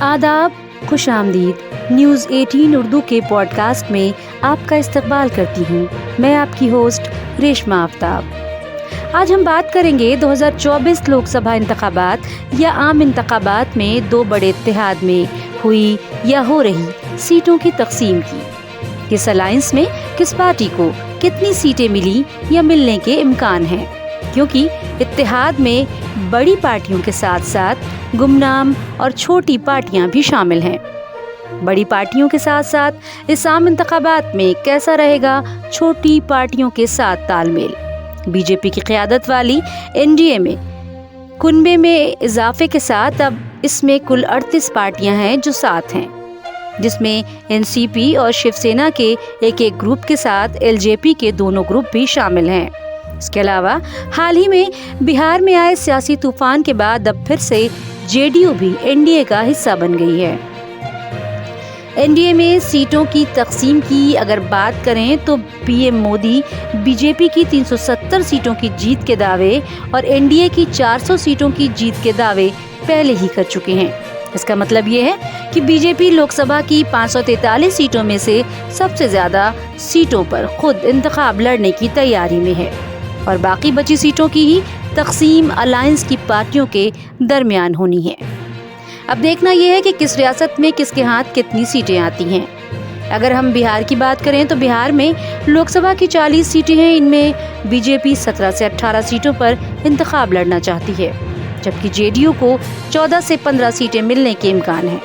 आदाब, खुश आमदीद। न्यूज़ 18 उर्दू के पॉडकास्ट में आपका इस्तकबाल करती हूँ। मैं आपकी होस्ट रेशमा आफ्ताब। आज हम बात करेंगे 2024 लोकसभा इंतखाबात या आम इंतखाबात में दो बड़े इत्तेहाद में हुई या हो रही सीटों की तकसीम की। इस अलायंस में किस पार्टी को कितनी सीटें मिली या मिलने के इम्कान हैं, क्योंकि इत्तेहाद में बड़ी पार्टियों के साथ साथ गुमनाम और छोटी पार्टियां भी शामिल हैं। बड़ी पार्टियों के साथ साथ इस आम इंतखाबात में कैसा रहेगा छोटी पार्टियों के साथ तालमेल। बीजेपी की क़यादत वाली एनडीए में कुनबे में इजाफे के साथ अब इसमें कुल 38 पार्टियां हैं जो साथ हैं, जिसमें एनसीपी और शिवसेना के एक ग्रुप के साथ एलजेपी के दोनों ग्रुप भी शामिल हैं। इसके अलावा हाल ही में बिहार में आए सियासी तूफान के बाद अब फिर से जेडीयू भी एनडीए का हिस्सा बन गई है। एनडीए में सीटों की तकसीम की अगर बात करें तो पीएम मोदी बीजेपी की 370 सीटों की जीत के दावे और एनडीए की 400 सीटों की जीत के दावे पहले ही कर चुके हैं। इसका मतलब ये है कि बीजेपी लोकसभा की 543 सीटों में से सबसे ज्यादा सीटों पर खुद इंतखाब लड़ने की तैयारी में है और बाकी बची सीटों की ही तकसीम अलायंस की पार्टियों के दरमियान होनी है। अब देखना यह है कि किस रियासत में किसके हाथ कितनी सीटें आती हैं। अगर हम बिहार की बात करें तो बिहार में लोकसभा की 40 सीटें हैं। इनमें बीजेपी 17 से 18 सीटों पर इंतखाब लड़ना चाहती है, जबकि जेडीयू को 14 से 15 सीटें मिलने के इम्कान है।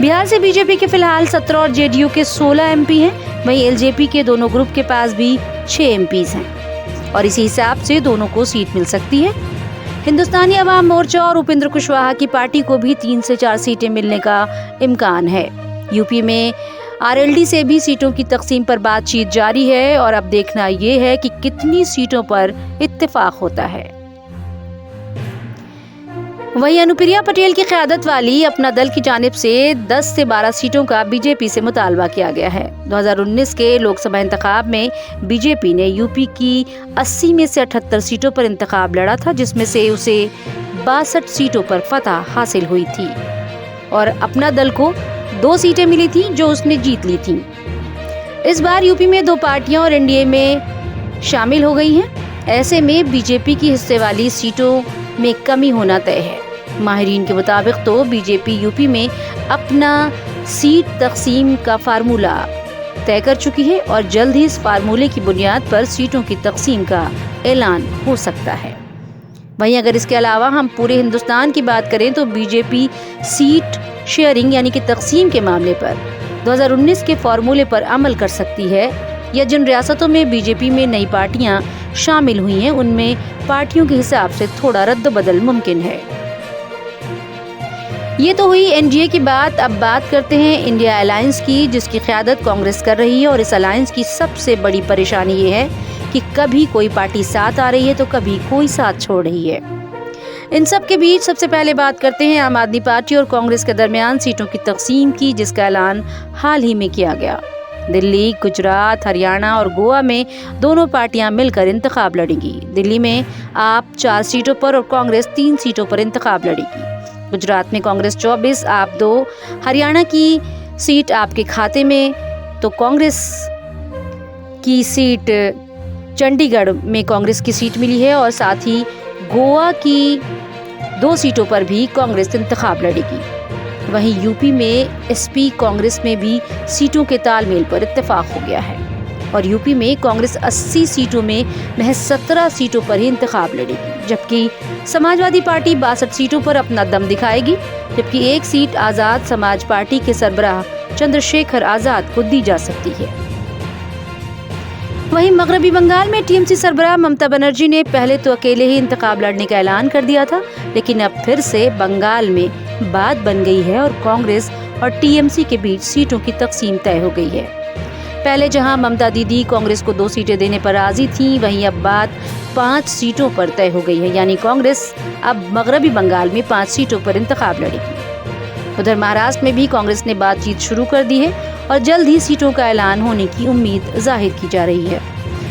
बिहार से बीजेपी के फिलहाल 17 और जेडीयू के 16 एमपी हैं। वहीं एलजेपी के दोनों ग्रुप के पास भी 6 एमपीज हैं और इसी हिसाब से दोनों को सीट मिल सकती है। हिंदुस्तानी अवाम मोर्चा और उपेंद्र कुशवाहा की पार्टी को भी 3 से 4 सीटें मिलने का इम्कान है। यूपी में आरएलडी से भी सीटों की तकसीम पर बातचीत जारी है और अब देखना ये है कि कितनी सीटों पर इत्तेफाक होता है। वहीं अनुप्रिया पटेल की क़यादत वाली अपना दल की जानिब से 10 से 12 सीटों का बीजेपी से मुतालबा किया गया है। 2019 के लोकसभा इंतखाब में बीजेपी ने यूपी की 80 में से 78 सीटों पर इंतखाब लड़ा था, जिसमें से उसे 62 सीटों पर फतह हासिल हुई थी और अपना दल को 2 सीटें मिली थी जो उसने जीत ली थी। इस बार यूपी में 2 पार्टियां और एनडीए में शामिल हो गई हैं। ऐसे में बीजेपी की हिस्से वाली सीटों में कमी होना तय है। माहिरीन के मुताबिक तो बीजेपी यूपी में अपना सीट तकसीम का फार्मूला तय कर चुकी है और जल्द ही इस फार्मूले की बुनियाद पर सीटों की तकसीम का ऐलान हो सकता है। वहीं अगर इसके अलावा हम पूरे हिंदुस्तान की बात करें तो बीजेपी सीट शेयरिंग यानी कि तकसीम के मामले पर 2019 के फार्मूले पर अमल कर सकती है, या जिन रियासतों में बीजेपी में नई पार्टियां शामिल हुई हैं उनमें पार्टियों के हिसाब से थोड़ा रद्द बदल मुमकिन है। ये तो हुई एनडीए की बात। अब बात करते हैं इंडिया अलायंस की, जिसकी क़यादत कांग्रेस कर रही है और इस अलायंस की सबसे बड़ी परेशानी ये है कि कभी कोई पार्टी साथ आ रही है तो कभी कोई साथ छोड़ रही है। इन सब के बीच सबसे पहले बात करते हैं आम आदमी पार्टी और कांग्रेस के दरमियान सीटों की तकसीम की, जिसका ऐलान हाल ही में किया गया। दिल्ली, गुजरात, हरियाणा और गोवा में दोनों पार्टियां मिलकर इंतखाब लड़ेंगी। दिल्ली में आप 4 सीटों पर और कांग्रेस 3 सीटों पर इंतखाब लड़ेगी। गुजरात में कांग्रेस 24, आप 2, हरियाणा की सीट आपके खाते में, तो कांग्रेस की सीट चंडीगढ़ में कांग्रेस की सीट मिली है और साथ ही गोवा की 2 सीटों पर भी कांग्रेस इंतखाब लड़ेगी। वहीं यूपी में एसपी कांग्रेस में भी सीटों के तालमेल पर इत्तेफाक हो गया है और यूपी में कांग्रेस 80 सीटों में महज 17 सीटों पर ही इंतखाब लड़ेगी, जबकि समाजवादी पार्टी 62 सीटों पर अपना दम दिखाएगी, जबकि 1 सीट आज़ाद समाज पार्टी के सरबराह चंद्रशेखर आज़ाद को दी जा सकती है। वहीं मगरबी बंगाल में टीएमसी सरबराह ममता बनर्जी ने पहले तो अकेले ही इंतखाब लड़ने का ऐलान कर दिया था, लेकिन अब फिर से बंगाल में बात बन गई है और कांग्रेस और टीएमसी के बीच सीटों की तकसीम तय हो गई है। पहले जहां ममता दीदी कांग्रेस को 2 सीटें देने पर राजी थी, वहीं अब बात 5 सीटों पर तय हो गई है, यानी कांग्रेस अब मगरबी बंगाल में 5 सीटों पर इंतखाब लड़ेगी। उधर महाराष्ट्र में भी कांग्रेस ने बातचीत शुरू कर दी है और जल्द ही सीटों का ऐलान होने की उम्मीद जाहिर की जा रही है।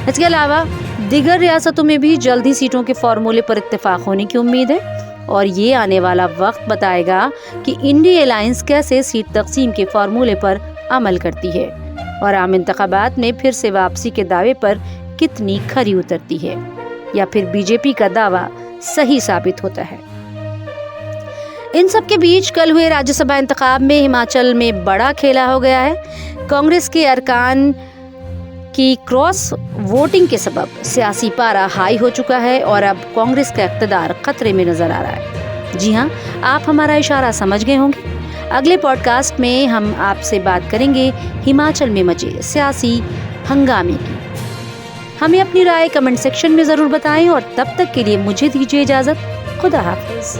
इसके अलावा दीगर रियासतों में भी जल्द ही सीटों के फार्मूले पर इत्तेफाक होने की उम्मीद है। اور یہ آنے والا وقت بتائے گا کہ انڈی الائنس کیسے سیٹ تقسیم کے فارمولے پر عمل کرتی ہے اور عام انتخابات میں پھر سے واپسی کے دعوے پر کتنی کھری اترتی ہے، یا پھر بی جے پی کا دعویٰ صحیح ثابت ہوتا ہے۔ ان سب کے بیچ کل ہوئے راجیہ سبھا انتخاب میں ہماچل میں بڑا کھیلا ہو گیا ہے۔ کانگریس کے ارکان کی کراس ووٹنگ کے سبب سیاسی پارا ہائی ہو چکا ہے اور اب کانگریس کا اقتدار خطرے میں نظر آ رہا ہے۔ جی ہاں، آپ ہمارا اشارہ سمجھ گئے ہوں گے۔ اگلے پوڈ کاسٹ میں ہم آپ سے بات کریں گے ہماچل میں مچے سیاسی ہنگامے کی۔ ہمیں اپنی رائے کمنٹ سیکشن میں ضرور بتائیں اور تب تک کے لیے مجھے دیجیے اجازت۔ خدا حافظ۔